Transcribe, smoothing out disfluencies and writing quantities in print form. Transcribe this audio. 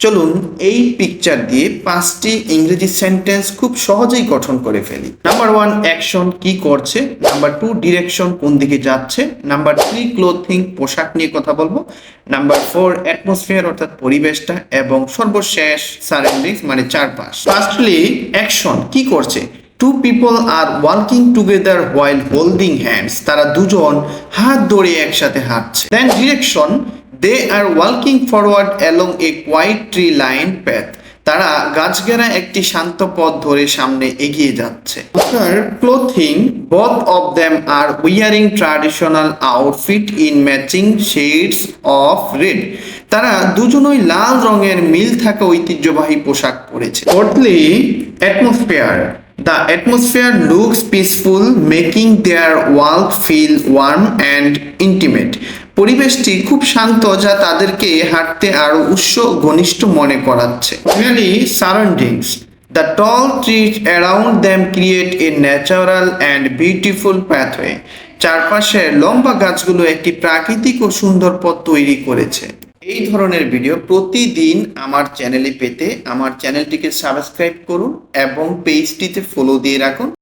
চলুন এই পিকচার দিয়ে 5টি ইংরেজি সেন্টেন্স খুব সহজেই গঠন করে ফেলি। নাম্বার 1 অ্যাকশন, কি করছে। নাম্বার 2 ডিরেকশন, কোন দিকে যাচ্ছে। নাম্বার 3 ক্লোথিং, পোশাক নিয়ে কথা বলবো। নাম্বার 4 অ্যাটমসফিয়ার অর্থাৎ পরিবেশটা, এবং সর্বশেষ সারাউন্ডিংস মানে চারপাশ। ফার্স্টলি অ্যাকশন, কি করছে। Two people are walking together while holding hands. তারা দুজন হাত ধরে একসাথে হাঁটছে। Then direction, they are walking forward along a quiet tree lined path. তারা গাছঘেরা একটি শান্ত পথ ধরে সামনে এগিয়ে যাচ্ছে। After clothing, both of them are wearing traditional outfit in matching shades of red. তারা দুজনই লাল রঙের মিল থাকা ঐতিহ্যবাহী পোশাক পরেছে। Fourthly, atmosphere. The atmosphere looks peaceful, making their walk feel warm and intimate. পরিবেশটি খুব শান্ত, যা তাদেরকে হাঁটতে আরো ঘনিষ্ঠ মনে করাচ্ছে। Finally, surroundings. The tall trees around them create a natural and beautiful pathway. চারপাশের লম্বা গাছগুলো একটি প্রাকৃতিক ও সুন্দর পথ তৈরি করেছে। এই ধরনের ভিডিও প্রতিদিন আমার চ্যানেলে পেতে আমার চ্যানেলটিকে সাবস্ক্রাইব করুন এবং পেজটিতে ফলো দিয়ে রাখুন।